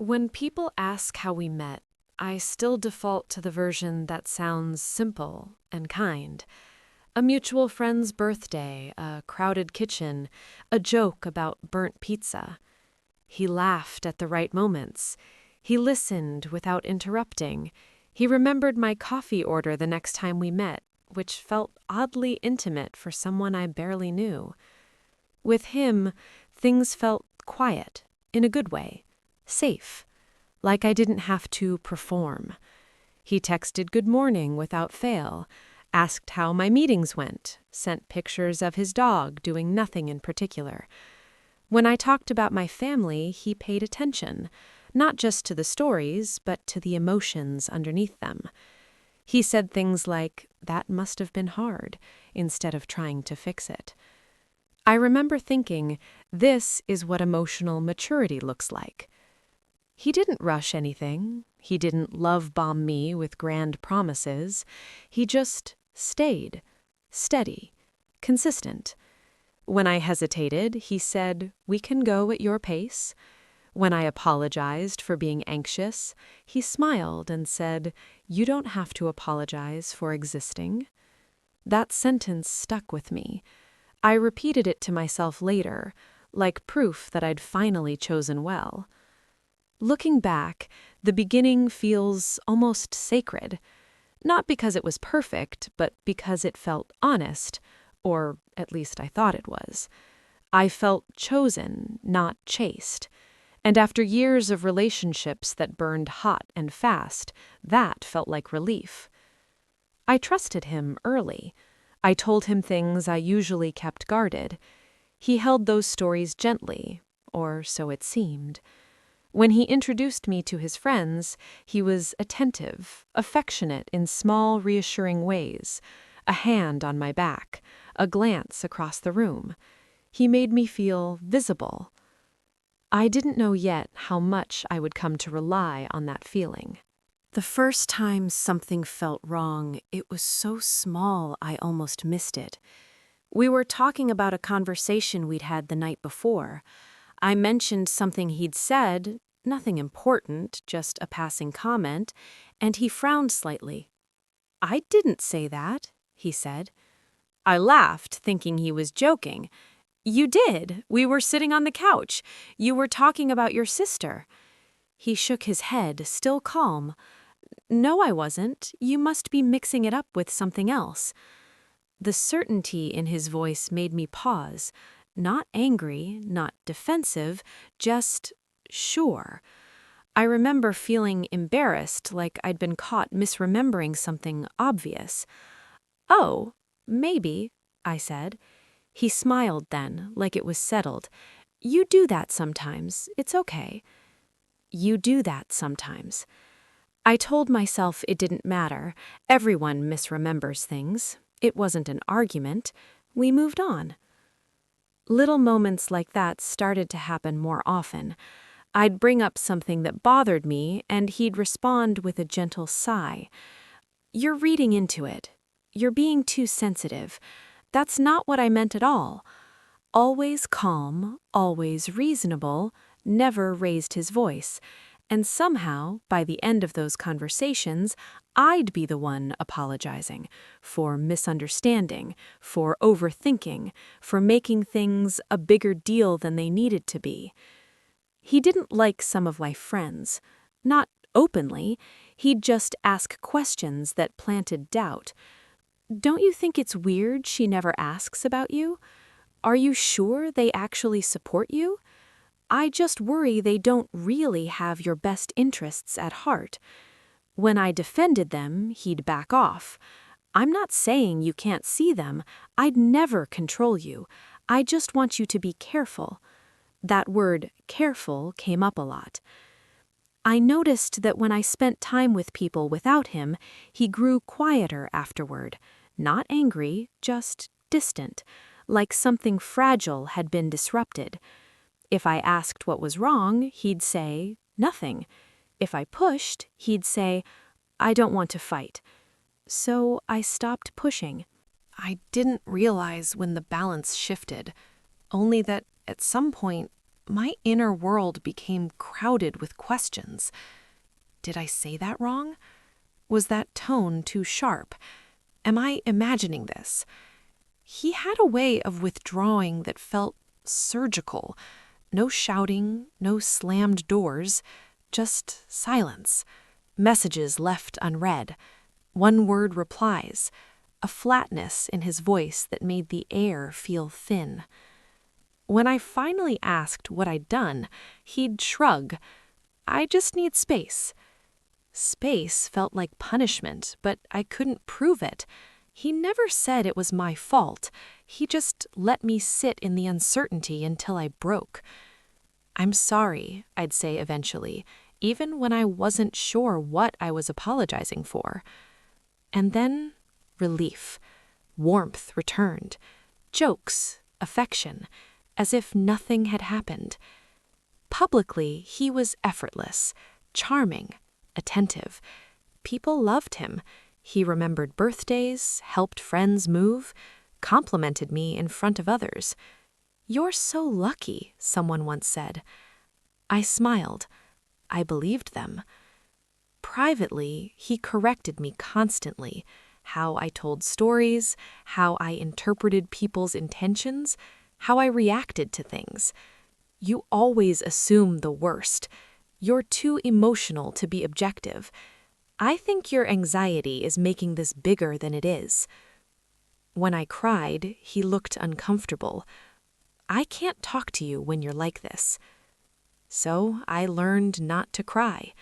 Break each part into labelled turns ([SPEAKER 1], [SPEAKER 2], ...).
[SPEAKER 1] When people ask how we met, I still default to the version that sounds simple and kind. A mutual friend's birthday, a crowded kitchen, a joke about burnt pizza. He laughed at the right moments. He listened without interrupting. He remembered my coffee order the next time we met, which felt oddly intimate for someone I barely knew. With him, things felt quiet, in a good way, safe, like I didn't have to perform. He texted good morning without fail, asked how my meetings went, sent pictures of his dog doing nothing in particular. When I talked about my family, he paid attention, not just to the stories, but to the emotions underneath them. He said things like, "That must have been hard," instead of trying to fix it. I remember thinking, this is what emotional maturity looks like. He didn't rush anything. He didn't love bomb me with grand promises. He just stayed, steady, consistent. When I hesitated, he said, "We can go at your pace." When I apologized for being anxious, he smiled and said, "You don't have to apologize for existing." That sentence stuck with me. I repeated it to myself later, like proof that I'd finally chosen well. Looking back, the beginning feels almost sacred. Not because it was perfect, but because it felt honest, or at least I thought it was. I felt chosen, not chased. And after years of relationships that burned hot and fast, that felt like relief. I trusted him early. I told him things I usually kept guarded. He held those stories gently, or so it seemed. When he introduced me to his friends, he was attentive, affectionate in small, reassuring ways, a hand on my back, a glance across the room. He made me feel visible. I didn't know yet how much I would come to rely on that feeling. The first time something felt wrong, it was so small I almost missed it. We were talking about a conversation we'd had the night before. I mentioned something he'd said, nothing important, just a passing comment, and he frowned slightly. "I didn't say that," he said. I laughed, thinking he was joking. "You did. We were sitting on the couch. You were talking about your sister." He shook his head, still calm. "No, I wasn't. You must be mixing it up with something else." The certainty in his voice made me pause. Not angry, not defensive, just sure. I remember feeling embarrassed, like I'd been caught misremembering something obvious. "Oh, maybe," I said. He smiled then, like it was settled. "You do that sometimes. It's okay." You do that sometimes. I told myself it didn't matter. Everyone misremembers things. It wasn't an argument. We moved on. Little moments like that started to happen more often. I'd bring up something that bothered me, and he'd respond with a gentle sigh. "You're reading into it. You're being too sensitive. That's not what I meant at all." Always calm, always reasonable, never raised his voice. And somehow, by the end of those conversations, I'd be the one apologizing for misunderstanding, for overthinking, for making things a bigger deal than they needed to be. He didn't like some of my friends. Not openly. He'd just ask questions that planted doubt. "Don't you think it's weird she never asks about you? Are you sure they actually support you? I just worry they don't really have your best interests at heart." When I defended them, he'd back off. "I'm not saying you can't see them. I'd never control you. I just want you to be careful." That word, careful, came up a lot. I noticed that when I spent time with people without him, he grew quieter afterward. Not angry, just distant, like something fragile had been disrupted. If I asked what was wrong, he'd say, "Nothing." If I pushed, he'd say, "I don't want to fight." So I stopped pushing. I didn't realize when the balance shifted, only that at some point My inner world became crowded with questions. Did I say that wrong? Was that tone too sharp? Am I imagining this? He had a way of withdrawing that felt surgical. No shouting, no slammed doors, just silence. Messages left unread. One-word replies. A flatness in his voice that made the air feel thin. When I finally asked what I'd done, he'd shrug. I just need space. Space felt like punishment, but I couldn't prove it. He never said it was my fault. He just let me sit in the uncertainty until I broke. I'm sorry, I'd say eventually, even when I wasn't sure what I was apologizing for. And then, relief. Warmth returned. Jokes, affection, as if nothing had happened. Publicly, he was effortless, charming, attentive. People loved him. He remembered birthdays, helped friends move, complimented me in front of others. "You're so lucky," someone once said. I smiled. I believed them. Privately, he corrected me constantly. How I told stories, how I interpreted people's intentions, how I reacted to things. "You always assume the worst. You're too emotional to be objective. I think your anxiety is making this bigger than it is." When I cried, he looked uncomfortable. "I can't talk to you when you're like this." So I learned not to cry.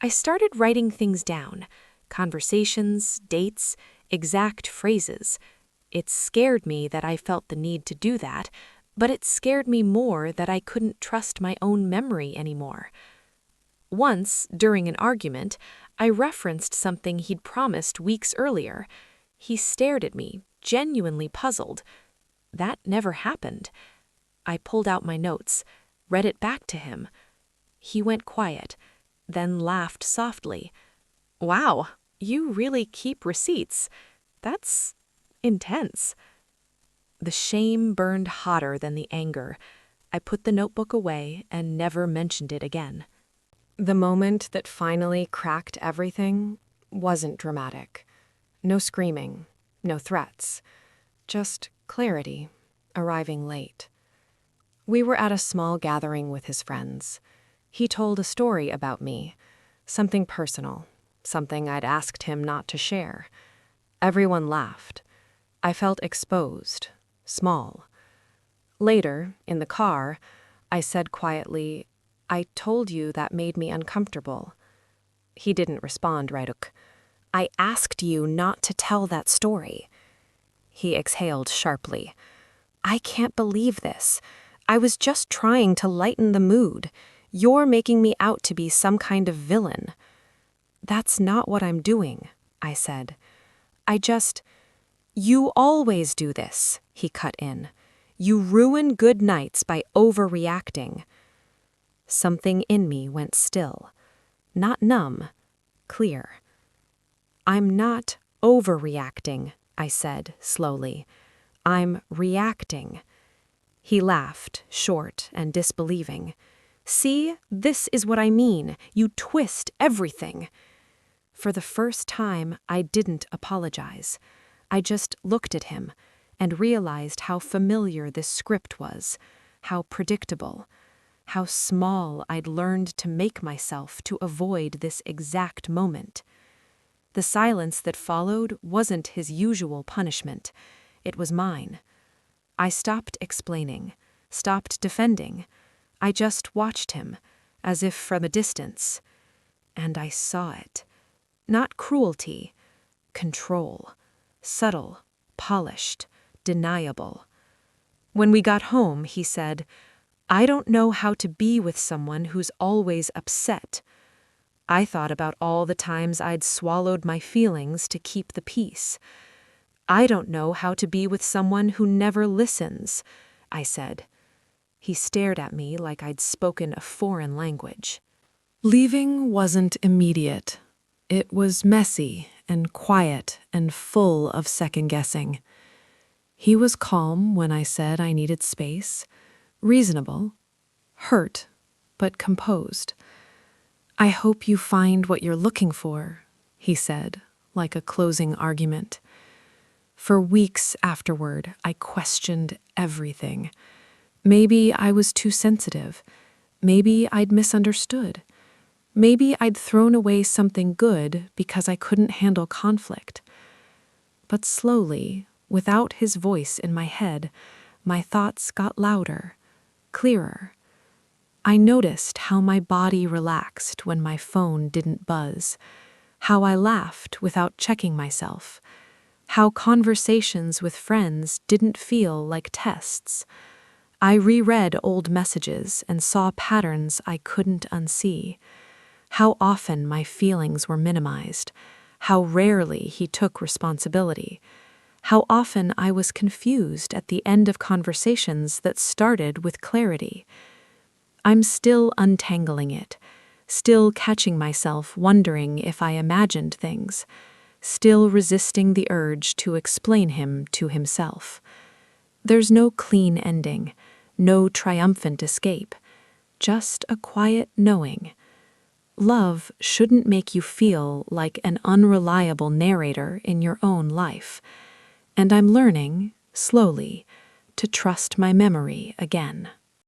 [SPEAKER 1] I started writing things down, conversations, dates, exact phrases. It scared me that I felt the need to do that, but it scared me more that I couldn't trust my own memory anymore. Once, during an argument, I referenced something he'd promised weeks earlier. He stared at me, genuinely puzzled. That never happened. I pulled out my notes, read it back to him. He went quiet, then laughed softly. "Wow, you really keep receipts. That's intense." The shame burned hotter than the anger. I put the notebook away and never mentioned it again. The moment that finally cracked everything wasn't dramatic. No screaming, no threats, just clarity, arriving late. We were at a small gathering with his friends. He told a story about me, something personal, something I'd asked him not to share. Everyone laughed. I felt exposed, small. Later, in the car, I said quietly, "I told you that made me uncomfortable." He didn't respond right away. "I asked you not to tell that story." He exhaled sharply. "I can't believe this. I was just trying to lighten the mood. You're making me out to be some kind of villain." "That's not what I'm doing," I said. "You always do this," he cut in. "You ruin good nights by overreacting." Something in me went still. Not numb, clear. "I'm not overreacting," I said slowly. "I'm reacting." He laughed, short and disbelieving. "See, this is what I mean. You twist everything." For the first time, I didn't apologize. I just looked at him and realized how familiar this script was, how predictable, how small I'd learned to make myself to avoid this exact moment. The silence that followed wasn't his usual punishment. It was mine. I stopped explaining, stopped defending. I just watched him, as if from a distance. And I saw it. Not cruelty, control. Subtle, polished, deniable. When we got home, he said, "I don't know how to be with someone who's always upset." I thought about all the times I'd swallowed my feelings to keep the peace. "I don't know how to be with someone who never listens," I said. He stared at me like I'd spoken a foreign language. Leaving wasn't immediate. It was messy and quiet and full of second-guessing. He was calm when I said I needed space, reasonable, hurt, but composed. "I hope you find what you're looking for," he said, like a closing argument. For weeks afterward, I questioned everything. Maybe I was too sensitive. Maybe I'd misunderstood. Maybe I'd thrown away something good because I couldn't handle conflict. But slowly, without his voice in my head, my thoughts got louder, clearer. I noticed how my body relaxed when my phone didn't buzz, how I laughed without checking myself, how conversations with friends didn't feel like tests. I reread old messages and saw patterns I couldn't unsee. How often my feelings were minimized, how rarely he took responsibility, how often I was confused at the end of conversations that started with clarity. I'm still untangling it, still catching myself wondering if I imagined things, still resisting the urge to explain him to himself. There's no clean ending, no triumphant escape, just a quiet knowing. Love shouldn't make you feel like an unreliable narrator in your own life, and I'm learning, slowly, to trust my memory again.